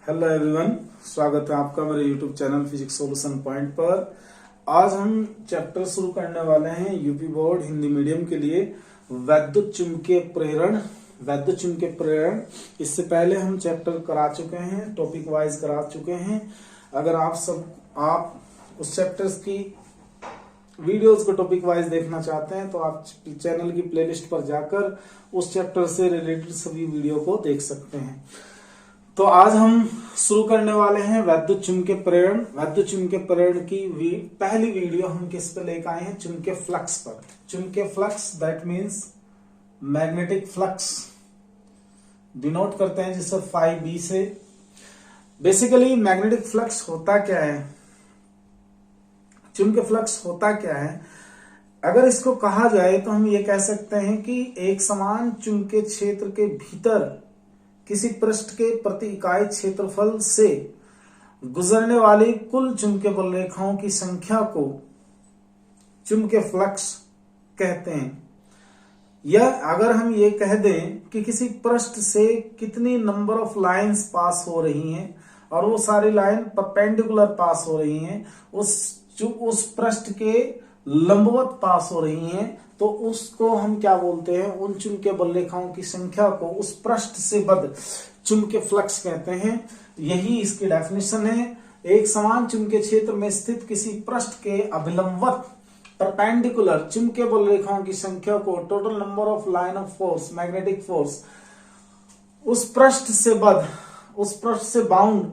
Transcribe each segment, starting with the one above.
Hello everyone, स्वागत है आपका मेरे YouTube channel physics solution point पर। आज हम चैप्टर शुरू करने वाले हैं यूपी बोर्ड हिंदी मीडियम के लिए वैद्युत चुंबकीय प्रेरण। इससे पहले हम चैप्टर करा चुके हैं, टॉपिक वाइज करा चुके हैं। अगर आप उस चैप्टर्स की वीडियोस को टॉपिक वाइज देखना चाहते हैं तो आप चैनल की प्लेलिस्ट पर जाकर उस चैप्टर से रिलेटेड सभी वीडियो को देख सकते हैं। तो आज हम शुरू करने वाले हैं वैद्युत चुंबकीय प्रेरण की पहली वीडियो हम किस पे लेकर आए हैं? चुंबकीय फ्लक्स पर। चुंबकीय flux that means magnetic flux denote करते हैं जिसे फाई बी से। बेसिकली मैग्नेटिक फ्लक्स होता क्या है, चुंबकीय फ्लक्स होता क्या है? अगर इसको कहा जाए तो हम ये कह सकते हैं कि एक समान चुंबकीय क्षेत्र के भीतर किसी पृष्ठ के प्रति इकाई क्षेत्रफल से गुजरने वाली कुल चुंबकीय बल रेखाओं की संख्या को चुंबकीय फ्लक्स कहते हैं। या अगर हम ये कह दें कि किसी पृष्ठ से कितनी नंबर ऑफ लाइंस पास हो रही हैं और वो सारी लाइन परपेंडिकुलर पास हो रही हैं, उस पृष्ठ के लंबवत पास हो रही हैं, तो उसको हम क्या बोलते हैं? उन चुंबकीय बल रेखाओं की संख्या को उस पृष्ठ से बद्ध चुंबकीय फ्लक्स कहते हैं। यही इसकी डेफिनेशन है। एक समान चुंबकीय क्षेत्र में स्थित किसी पृष्ठ के अभिलंबवत परपेंडिकुलर चुंबकीय बल रेखाओं की संख्या को total number of line of force magnetic force उस पृष्ठ से बाउंड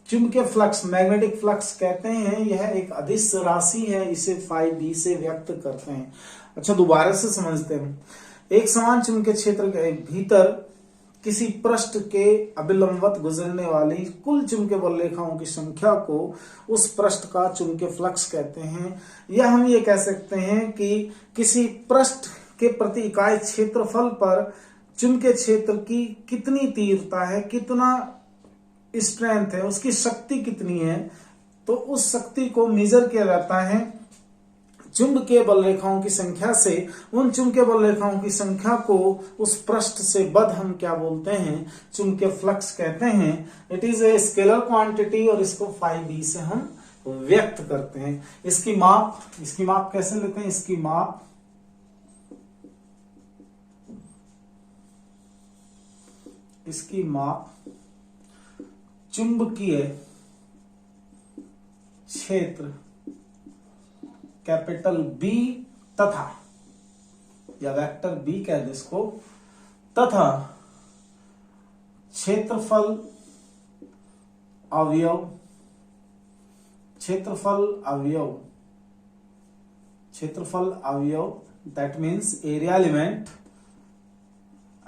चुंबकीय फ्लक्स मैग्नेटिक फ्लक्स कहते हैं। यह एक अदिश राशि है, इसे फाई बी से व्यक्त करते हैं। अच्छा, दोबारा से समझते हैं। एक समान चुंबकीय क्षेत्र के भीतर किसी पृष्ठ के अभिलंबवत गुजरने वाली कुल चुंबकीय बल रेखाओं की संख्या को उस पृष्ठ का चुंबकीय फ्लक्स कहते हैं। या हम ये कह सकते हैं कि किसी पृष्ठ के प्रति इकाई क्षेत्रफल पर चुंबकीय क्षेत्र की कितनी तीव्रता है, कितना स्ट्रेंथ है, उसकी शक्ति कितनी है, तो उस शक्ति को मेजर किया जाता है चुंबकीय बल रेखाओं की संख्या से। उन चुंबकीय बल रेखाओं की संख्या को उस पृष्ठ से बद्ध हम क्या बोलते हैं? चुंबकीय फ्लक्स कहते हैं। It is a scalar quantity और इसको फाई बी से हम व्यक्त करते हैं। इसकी माप कैसे लेते हैं? इसकी माप चुंबकीय क्षेत्र कैपिटल बी तथा, या वेक्टर बी कह दे इसको, तथा क्षेत्रफल अवयव दैट मीन्स एरिया एलिमेंट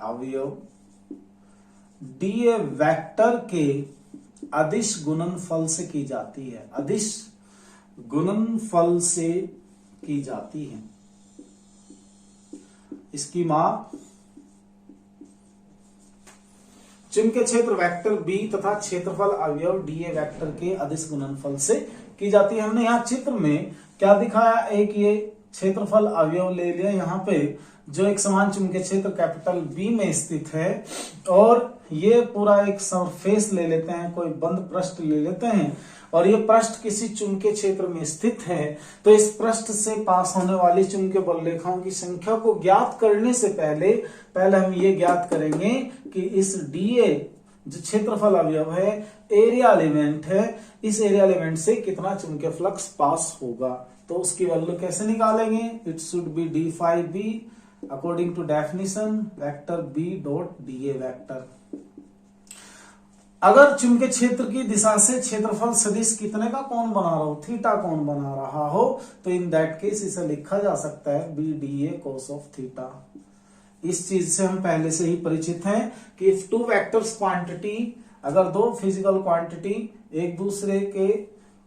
अवयव डीए वेक्टर के अदिश गुणनफल से की जाती है। अदिश गुणनफल से की जाती है। इसकी माप चुंबकीय क्षेत्र वेक्टर बी तथा क्षेत्रफल अवयव डीए वेक्टर के अदिश गुणनफल से की जाती है। हमने यहाँ चित्र में क्या दिखाया? एक ये क्षेत्रफल अवयव ले लिया यहाँ पे, जो एक समान चुंबकीय क्षेत्र कैपिटल बी में स्थित है, और ये पूरा एक सरफेस ले लेते हैं, कोई बंद पृष्ठ ले लेते हैं, और ये पृष्ठ किसी चुंबकीय क्षेत्र में स्थित है। तो इस पृष्ठ से पास होने वाली चुंबकीय बल रेखाओं की संख्या को ज्ञात करने से पहले हम ये ज्ञात करेंगे कि इस डीए जो क्षेत्रफल अवयव है, एरिया एलिमेंट है, इस एरिया एलिमेंट से कितना चुंबकीय फ्लक्स पास होगा। तो उसकी वैल्यू कैसे निकालेंगे? It should be d phi B according to definition vector B dot d A vector. अगर चुंबकीय क्षेत्र की दिशा से क्षेत्रफल सदिश कितने का कोण बना रहा हो, थीटा कोण बना रहा हो, तो इन दैट केस इसे लिखा जा सकता है B D A cos of theta. इस चीज से हम पहले से ही परिचित हैं कि इफ टू वेक्टर्स क्वांटिटी, अगर दो फिजिकल क्वांटिटी एक दूसरे के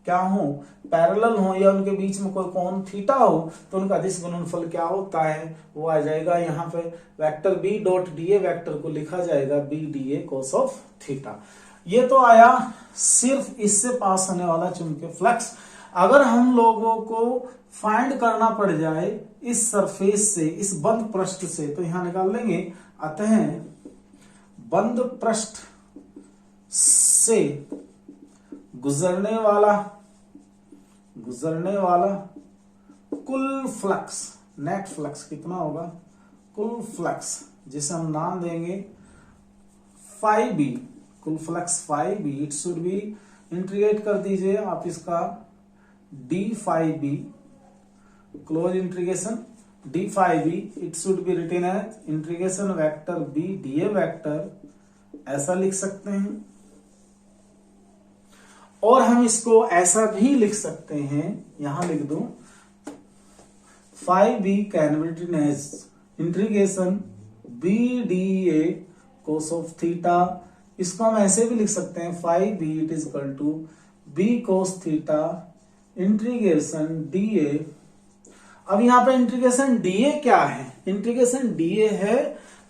क्या हो, पैरेलल हो, या उनके बीच में कोई कोण थीटा हो, तो उनका अदिश गुणनफल क्या होता है? वो आ जाएगा यहाँ पे vector B dot d A vector को लिखा जाएगा B D A cos of theta. ये तो आया सिर्फ इससे पास होने वाला चुंबकीय फ्लक्स। अगर हम लोगों को फाइंड करना पड़ जाए इस सरफेस से, इस बंद पृष्ठ से, तो यहां निकाल लेंगे। अतः बंद पृष्ठ से गुजरने वाला कुल फ्लक्स, नेट फ्लक्स कितना होगा, कुल फ्लक्स जिसे हम नाम देंगे फाई बी, कुल flux phi B, it should be, integrate कर दीजिए आप इसका d phi B, close integration d phi B, it should be written as integration vector B D A vector, ऐसा लिख सकते हैं। और हम इसको ऐसा भी लिख सकते हैं, यहां लिख दूं, phi B can be written as integration B D A cos of theta, इसको हम ऐसे भी लिख सकते हैं, phi B it is equal to B cos theta integration d A. अब यहां पे इंटीग्रेशन डीए क्या है, इंटीग्रेशन डीए है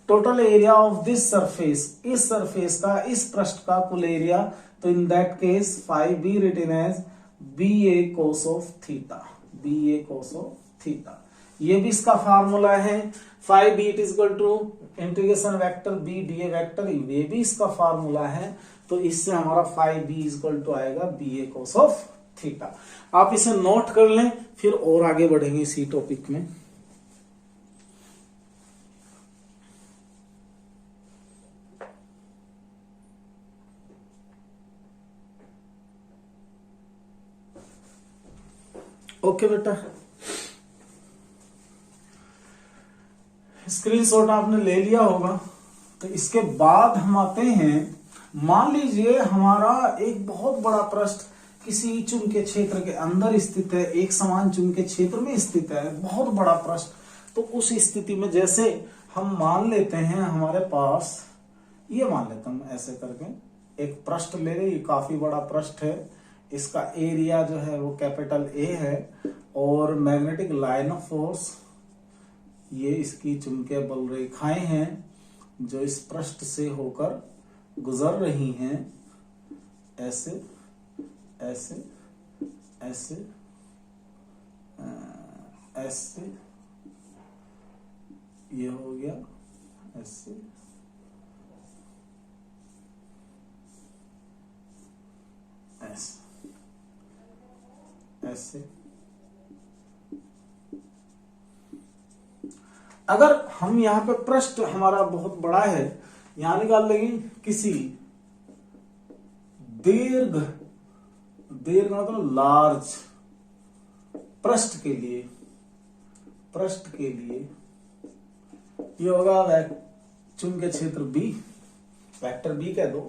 total area of this surface, इस सरफेस का, इस पृष्ठ का कुल एरिया, तो in that case phi B written as B A cos of theta, B A cos of theta, ये भी इसका फार्मूला है। Phi B it is equal to integration vector B D A vector, ये भी इसका formula है। तो इससे हमारा phi B is equal to आएगा B A cos of theta. आप इसे नोट कर लें, फिर और आगे बढ़ेंगे इसी टॉपिक में। ओके बेटा, स्क्रीनशॉट आपने ले लिया होगा। तो इसके बाद हम आते हैं, मान लीजिए हमारा एक बहुत बड़ा पृष्ठ किसी चुंबकीय क्षेत्र के अंदर स्थित है, एक समान चुंबकीय क्षेत्र में स्थित है, बहुत बड़ा पृष्ठ। तो उस स्थिति में जैसे हम मान लेते हैं हमारे पास, ये मान लेता हूं ऐसे करके एक पृष्ठ ले रहे, ये काफी बड़ा पृष्ठ है, इसका एरिया जो है वो कैपिटल ए है, और मैग्नेटिक लाइन ऑफ फोर्स, ये इसकी चुंबकीय बल रेखाएं हैं जो इस पृष्ठ से होकर गुजर रही हैं, ऐसे ऐसे ऐसे ऐसे, ये हो गया ऐसे, ऐसे ऐसे। अगर हम यहां पे पृष्ठ हमारा बहुत बड़ा है, यहां निकाल लेंगे किसी दीर्घ मतलब लार्ज पृष्ठ के लिए, ये होगा चुंबकीय क्षेत्र बी, वेक्टर बी कह दो,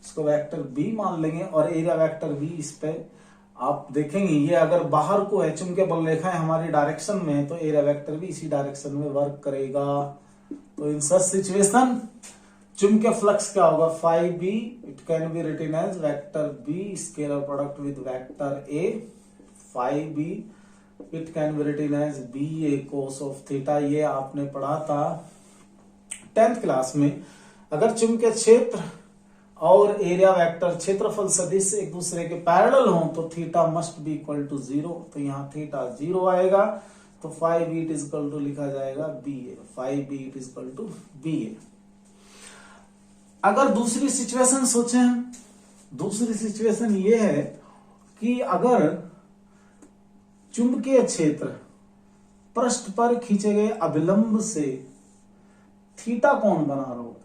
इसको वेक्टर बी मान लेंगे, और एरिया वेक्टर बी, इस पे आप देखेंगे ये अगर बाहर को है, चुंबकीय बल रेखाएं हमारी डायरेक्शन में है, तो एरिया वेक्टर भी इसी डायरेक्शन में वर्क करेगा। तो इन सच सिचुएशन चुंबकीय फ्लक्स क्या होगा, phi B it can be written as vector B scalar product with vector A, phi B it can be written as B A cos of theta. ये आपने पढ़ा था 10th क्लास में। अगर चुंबकीय क्षेत्र और एरिया वेक्टर क्षेत्रफल सदिश एक दूसरे के पैरेलल हो तो theta must be equal to 0, तो यहाँ थीटा 0 आएगा, तो phi B it is equal to लिखा जाएगा B A, phi B it is equal to B A. अगर दूसरी सिचुएशन सोचें, दूसरी सिचुएशन ये है कि अगर चुंबकीय क्षेत्र पृष्ठ पर खींचे गए अभिलंब से थीटा कोण बना रहा हो,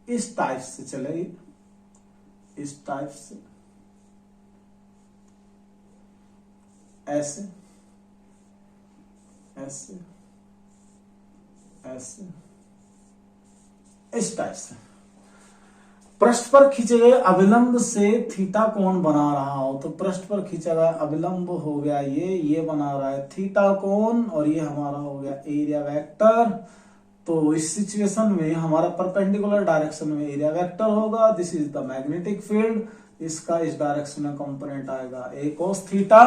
इस टाइप से चलेगी, इस टाइप से, ऐसे ऐसे ऐसे, इस टाइप से पृष्ठ पर खींचे गए अभिलंब से थीटा कोण बना रहा हो, तो पृष्ठ पर खींचा गया अभिलंब हो गया ये बना रहा है थीटा कोण, और ये हमारा हो गया एरिया वेक्टर। तो इस सिचुएशन में हमारा परपेंडिकुलर डायरेक्शन में एरिया वेक्टर होगा, this is the magnetic field, इसका इस डायरेक्शन में कंपोनेंट आएगा ए कोस थीटा।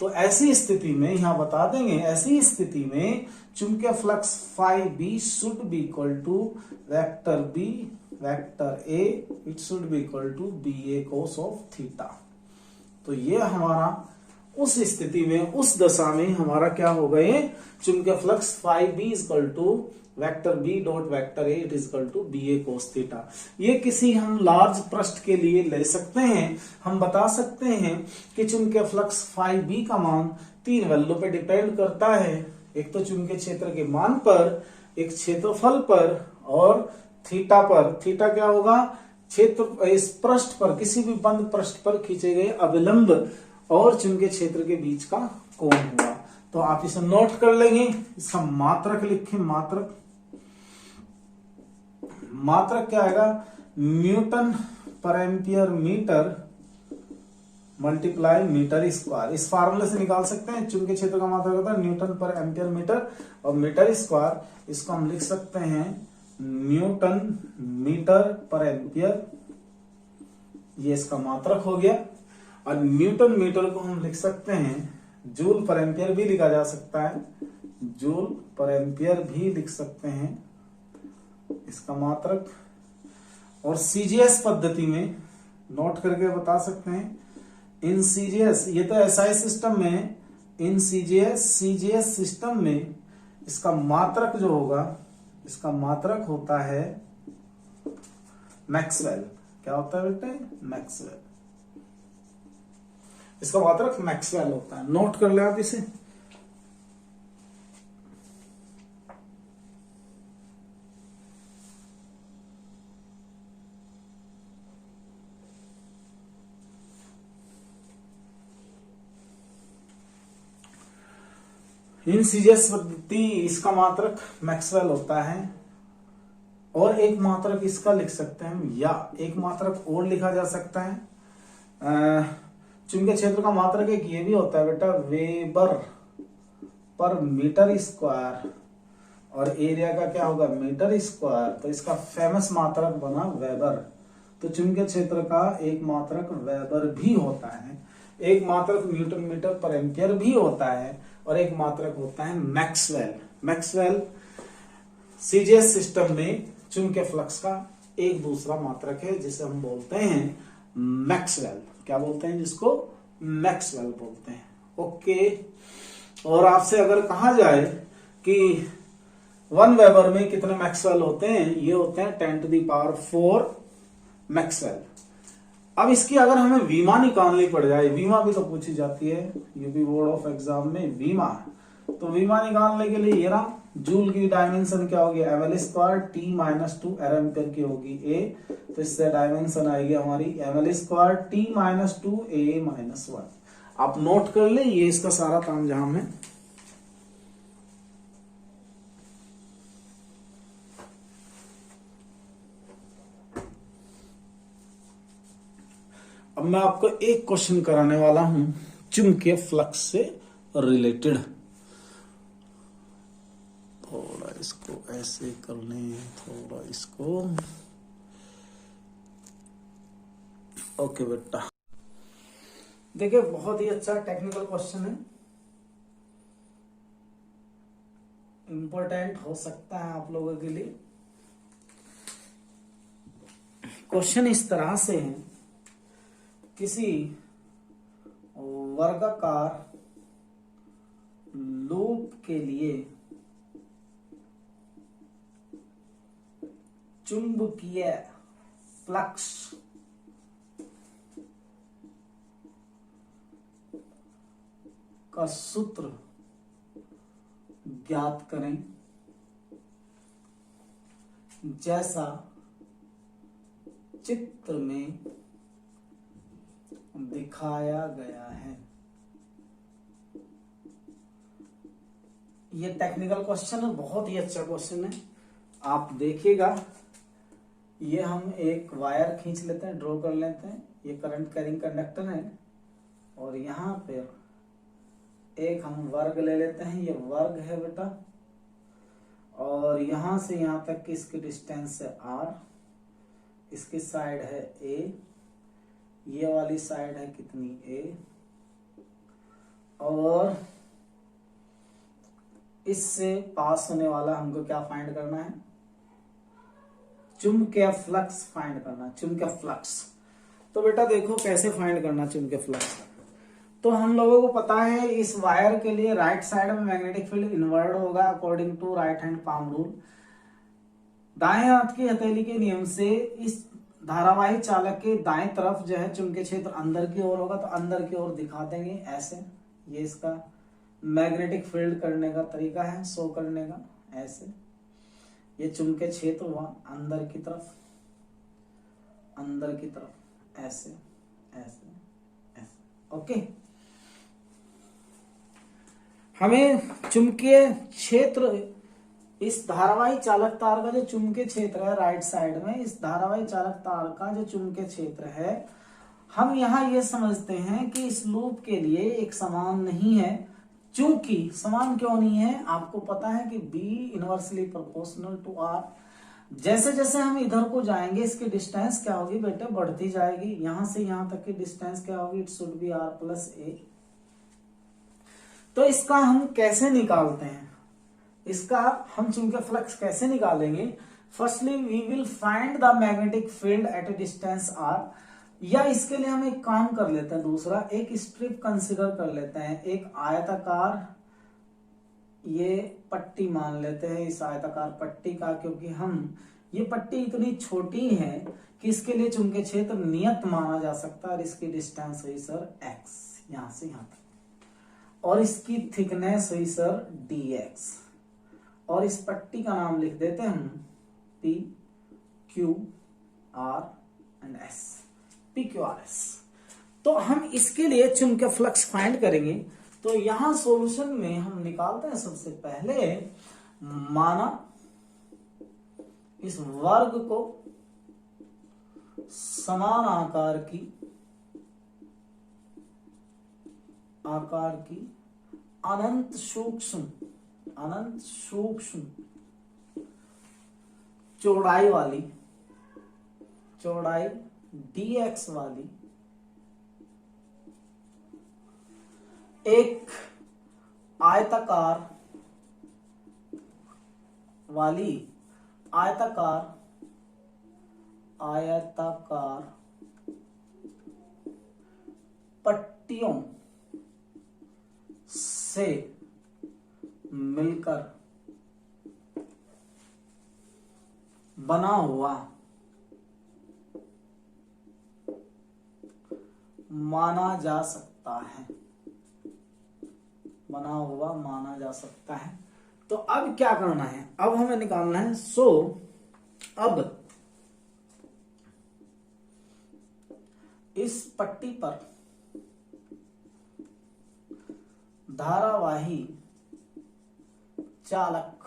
तो ऐसी स्थिति में यहां बता देंगे, ऐसी स्थिति में चुंबकीय flux phi B should be equal to vector B vector A, it should be equal to B A cos of theta. तो ये हमारा उस स्थिति में, उस दशा में हमारा क्या होगा, ये चुंबकीय flux phi B is equal to vector B dot vector A it is equal to B A cos theta. ये किसी हम लार्ज पृष्ठ के लिए ले सकते हैं। हम बता सकते हैं कि चुंबकीय फ्लक्स फाई बी का मान 3 वैल्यू पे डिपेंड करता है। एक तो चुंबकीय क्षेत्र के मान पर, एक क्षेत्रफल पर, और थीटा पर। थीटा क्या होगा, क्षेत्र इस पृष्ठ पर, किसी भी बंद पृष्ठ पर खींचे गए अभिलंब और चुंबकीय क्षेत्र के बीच का कोण हुआ। तो आप इसे नोट कर लेंगे। इसका मात्रक लिखें, मात्रक। मात्रक क्या आएगा, newton per ampere metre multiply metre square. इस फार्मूले से निकाल सकते हैं। चुंबकीय क्षेत्र का मात्रक होता है न्यूटन पर एम्पियर मीटर, और मीटर स्क्वायर इसको हम लिख सकते हैं न्यूटन मीटर पर एम्पियर, ये इसका मात्रक हो गया। और न्यूटन मीटर को हम लिख सकते हैं जूल पर एम्पियर भी लिखा जा सकता है, जूल पर एम्पियर भी लिख सकते हैं, इसका मात्रक। और सीजीएस पद्धति में नोट करके बता सकते हैं, इन सीजीएस, ये तो एसआई सिस्टम में, इन सीजीएस सिस्टम में इसका मात्रक जो होगा, इसका मात्रक होता है मैक्सवेल। क्या होता है बेटे, मैक्सवेल। इसका मात्रक मैक्सवेल होता है। नोट कर ले आप इसे। इन सीजीएस पद्धति इसका मात्रक मैक्सवेल होता है। और एक मात्रक इसका लिख सकते हैं, या एक मात्रक और लिखा जा सकता है। चुंबकीय क्षेत्र का मात्रक एक ये भी होता है बेटा, वेबर पर मीटर स्क्वायर, और एरिया का क्या होगा, मीटर स्क्वायर। तो इसका फेमस मात्रक बना वेबर। तो चुंबकीय क्षेत्र का एक मात्रक वेबर भी होता है, एक मात्रक न्यूटन मीटर पर एम्पियर भी होता है, और एक मात्रक होता है मैक्सवेल। मैक्सवेल सीजीएस सिस्टम में चुंबकीय फ्लक्स का एक दूसरा मात्रक है, जिसे हम बोलते हैं मैक्सवेल। क्या बोलते हैं जिसको, मैक्सवेल बोलते हैं। ओके। और आपसे अगर कहा जाए कि 1 वेबर में कितने मैक्सवेल होते हैं, ये होते हैं 10⁴ मैक्सवेल। अब इसकी अगर हमें वीमा निकालनी पड़ जाए, वीमा भी तो पूछी जाती है यूपी बोर्ड ऑफ एग्जाम में, वीमा। तो वीमा निकालने के लिए ये ना, जूल की डायमेंशन क्या होगी, ml square t minus 2 ampere की होगी a। तो इससे डायमेंशन आएगी हमारी ml square t minus 2 a minus 1। आप नोट कर ले, ये इसका सारा काम जहां है। अब मैं आपको एक क्वेश्चन कराने वाला हूं चुंबकीय फ्लक्स से रिलेटेड। थोड़ा इसको ऐसे कर लें, थोड़ा इसको। ओके बेटा, देखिए बहुत ही अच्छा टेक्निकल क्वेश्चन है, इंपॉर्टेंट हो सकता है आप लोगों के लिए। क्वेश्चन इस तरह से है, किसी वर्गाकार लूप के लिए चुंबकीय फ्लक्स का सूत्र ज्ञात करें, जैसा चित्र में दिखाया गया है। ये टेक्निकल क्वेश्चन है, बहुत ही अच्छा क्वेश्चन है। आप देखिएगा, ये हम एक वायर खींच लेते हैं, ड्रॉ कर लेते हैं। ये करंट कैरिंग कंडक्टर है, और यहां पे एक हम वर्ग ले लेते हैं, ये वर्ग है बेटा। और यहां से यहां तक की इसकी डिस्टेंस है r, इसकी साइड है a, ये वाली साइड है कितनी a, और इससे पास होने वाला हमको क्या फाइंड करना है, चुंबकीय फ्लक्स फाइंड करना, चुंबकीय फ्लक्स। तो बेटा देखो कैसे फाइंड करना चुंबकीय फ्लक्स। तो हम लोगों को पता है इस वायर के लिए राइट साइड में मैग्नेटिक फील्ड इनवर्ट होगा according to right hand palm rule. दाएं हाथ की हथेली के नियम से इस धारावाही चालक के दाएं तरफ जो है चुंबकीय क्षेत्र अंदर की ओर होगा, तो अंदर की ओर दिखा देंगे ऐसे। ये इसका मैग्नेटिक फील्ड करने का तरीका है, शो करने का ऐसे। ये चुंबकीय क्षेत्र हुआ अंदर की तरफ, अंदर की तरफ ऐसे ऐसे ऐसे। ओके, हमें चुंबकीय क्षेत्र इस धारावाही चालक तार का जो चुंबकीय क्षेत्र है राइट साइड में, इस धारावाही चालक तार का जो चुंबकीय क्षेत्र है, हम यहाँ ये समझते हैं कि इस लूप के लिए एक समान नहीं है। चूंकि समान क्यों नहीं है, आपको पता है कि B inversely proportional to R। जैसे जैसे हम इधर को जाएंगे इसकी डिस्टेंस क्या होगी बेटे, बढ़ती जाएगी। यहां से यहां तक की डिस्टेंस क्या होगी, it should B R plus A। तो इसका हम कैसे निकालते हैं, इसका हम चुंबकीय फ्लक्स कैसे निकालेंगे। Firstly we will find the magnetic field at a distance R, या इसके लिए हम एक काम कर लेते हैं, दूसरा एक स्ट्रिप कंसीडर कर लेते हैं, एक आयताकार ये पट्टी मान लेते हैं इस आयताकार पट्टी का, क्योंकि हम ये पट्टी इतनी छोटी है कि इसके लिए चुंबकीय क्षेत्र नियत माना जा सकता है। और इसकी डिस्टेंस हुई सर x, यहां से यहां तक, और इसकी थिकनेस हुई सर dx, और इस पट्टी का नाम लिख देते हैं हम P Q R and S, PQRS। तो हम इसके लिए चुंबकीय फ्लक्स फाइंड करेंगे। तो यहां सॉल्यूशन में हम निकालते हैं सबसे पहले, माना इस वर्ग को समान आकार की अनंत सूक्ष्म चौड़ाई dx वाली एक आयताकार पट्टियों से मिलकर बना हुआ माना जा सकता है। तो अब क्या करना है, अब हमें निकालना है। अब इस पट्टी पर धारावाही चालक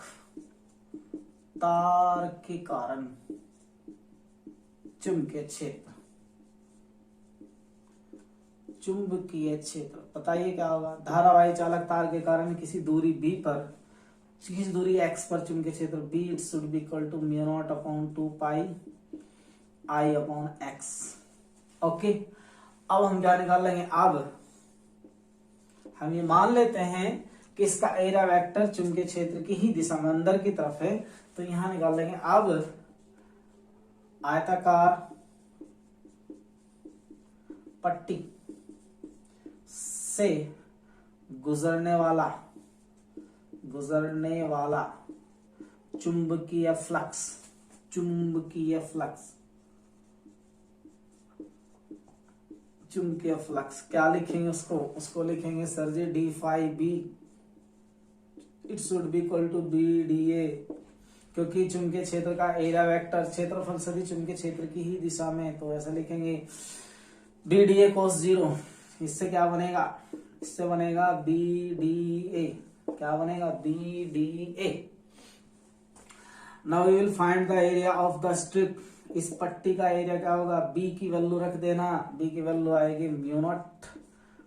तार के कारण चुंबकीय क्षेत्र बताइए क्या होगा। धारावाही चालक तार के कारण किसी दूरी B पर, किसी दूरी x पर चुंबकीय क्षेत्र B it should be equal to mu naught upon 2 pi I upon x। Okay, अब हम क्या निकाल लेंगे, अब हम ये मान लेते हैं कि इसका एरिया वेक्टर चुंबकीय क्षेत्र की ही दिशा में अंदर की तरफ है, तो यहां निकाल लेंगे। अब आयताकार पट्टी से गुजरने वाला चुंबकीय फ्लक्स क्या लिखेंगे, उसको लिखेंगे sir ji d phi B it should be equal to B D A, क्योंकि चुंबकीय क्षेत्र का एरिया वेक्टर क्षेत्रफल सदिश चुंबकीय क्षेत्र की ही दिशा में, तो ऐसा लिखेंगे बी डी ए cos 0। इससे क्या बनेगा, इससे बनेगा बी डी ए, क्या बनेगा B D A. Now we will find the area of the strip. इस पट्टी का एरिया क्या होगा, बी की वैल्यू रख देना, बी की वैल्यू आएगी mu naught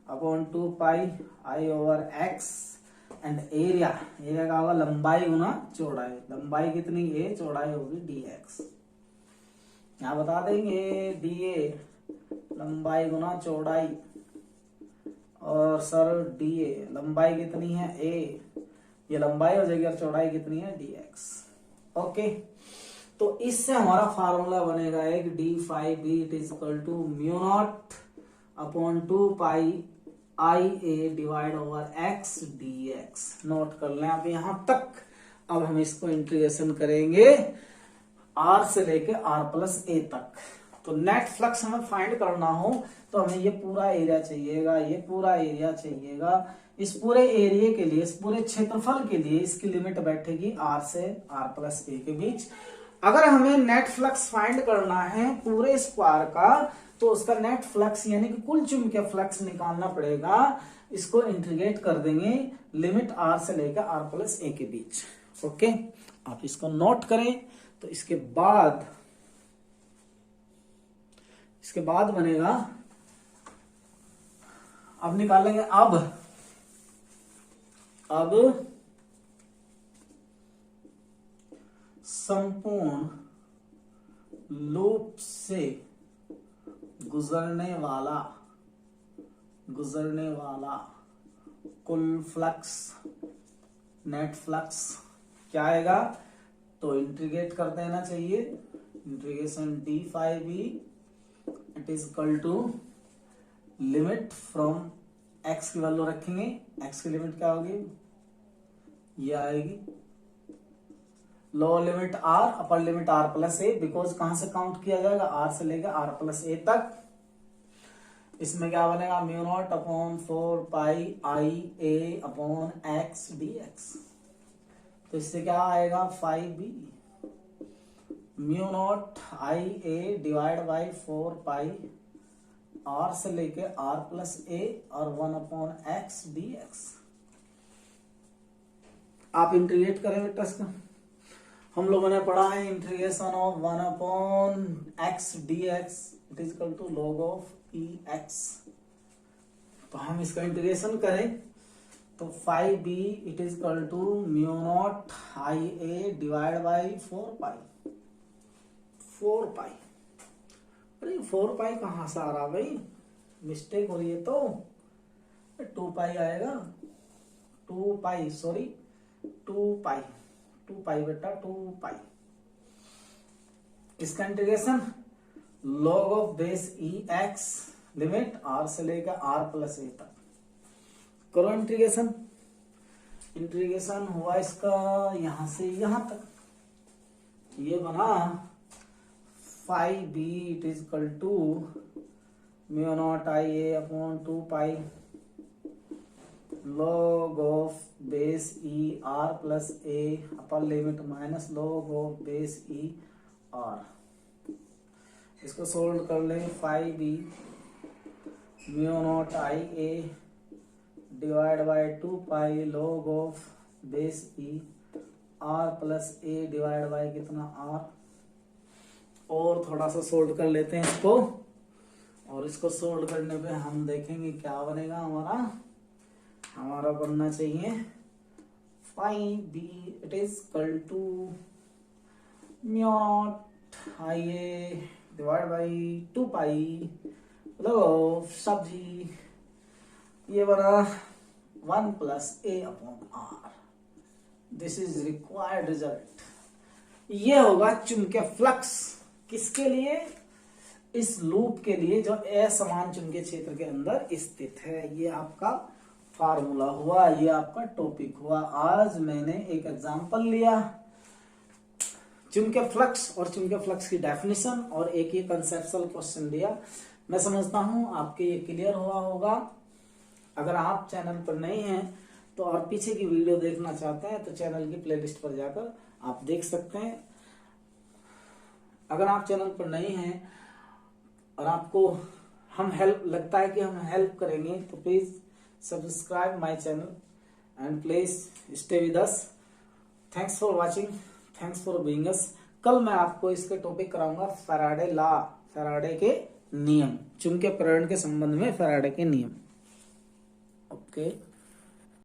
upon 2 pi I over x, and area क्या होगा, लंबाई गुना चौड़ाई। लंबाई कितनी ए, चौड़ाई होगी डी एक्स। यहां बता देंगे डी ए लंबाई गुना चौड़ाई, और सर डी ए लंबाई कितनी है ए, ये लंबाई हो जाएगी और चौड़ाई कितनी है डी एक्स। ओके, तो इससे हमारा फार्मूला बनेगा एक d phi B it is equal to mu naught upon 2 pi IA divide over x dx। Note कर लें आप यहां तक। अब हम इसको इंटीग्रेशन करेंगे r से लेके r प्लस a तक। तो नेट फ्लक्स हमें फाइंड करना हो तो हमें ये पूरा एरिया चाहिएगा, ये पूरा एरिया चाहिएगा। इस पूरे एरिया के लिए, इस पूरे क्षेत्रफल के लिए इसकी लिमिट बैठेगी r से r प्लस a के बीच। अगर हमें नेट फ्लक्स फाइंड करना है पूरे स्क्वायर का तो उसका नेट फ्लक्स यानी कि कुल चुंबकीय फ्लक्स निकालना पड़ेगा। इसको इंटीग्रेट कर देंगे लिमिट r से लेकर r प्लस a के बीच। ओके, आप इसको नोट करें। तो इसके बाद बनेगा, अब निकालेंगे अब संपूर्ण लूप से गुजरने वाला कुल फ्लक्स, नेट फ्लक्स क्या आएगा? तो इंटीग्रेट कर देना चाहिए। Integration d∅b it is equal to limit from x की वैल्यू रखेंगे। x की लिमिट क्या होगी? ये आएगी lower limit r, upper limit r plus a। Because कहां से काउंट किया जाएगा? r से लेकर r प्लस a तक। इसमें क्या बनेगा? Mu naught upon 4 pi IA upon x dx। तो इससे क्या आएगा? 5b mu naught IA divide by 4 pi r से लेके r प्लस a और 1 अपॉन x dx। आप इंटीग्रेट करें बेटा इसका। हम लोगों ने पढ़ा है integration of 1 upon x dx it is equal to log of ex। तो हम इसका इंटीग्रेशन करें तो 5b it is equal to mu naught IA divide by 4 पाई। अरे 4 पाई कहां से आ रहा भाई? मिस्टेक हो रही है तो 2 पाई आएगा। 2 पाई बेटा, 2 पाई। इसका integration log of base ex limit r से लेकर r प्लस a तक करो इंटीग्रेशन। इंटीग्रेशन हुआ इसका यहां से यहां तक, ये बना 5b it is equal to mu naught IA upon 2 pi log of base e r plus a upper limit minus log of base e r। इसको सोल्व कर लें। 5b mu naught IA divide by 2 pi log of base e r plus a divide by कितना r। और थोड़ा सा solve कर लेते हैं इसको, और इसको सोल्व करने पे हम देखेंगे क्या बनेगा। हमारा बनना चाहिए 5b it is equal to mu naught IA divide by 2 pi log of सब्जी, ये बना 1 plus a upon r। This is required result. ये होगा चुंबकीय फ्लक्स किसके लिए? इस लूप के लिए जो असमान चुंबकीय क्षेत्र के अंदर स्थित है। ये आपका फार्मूला हुआ, ये आपका टॉपिक हुआ। आज मैंने एक एग्जांपल लिया चुंबकीय फ्लक्स और चुंबकीय फ्लक्स की डेफिनेशन, और एक ये कंसेप्चुअल क्वेश्चन दिया। मैं समझता हूं आपके ये क्लियर हुआ होगा। अगर आप चैनल पर नए हैं तो और पीछे की वीडियो देखना चाहते हैं तो चैनल की प्लेलिस्ट पर जाकर आप देख सकते हैं। अगर आप चैनल पर नए हैं और आपको हम हेल्प लगता है कि हम हेल्प करेंगे तो please subscribe my channel and please stay with us. Thanks for watching, thanks for being us. कल मैं आपको इसके टॉपिक कराऊंगा फैराडे लॉ, फैराडे के नियम, चुंबकीय प्रेरण के संबंध में फैराडे के नियम। ओके।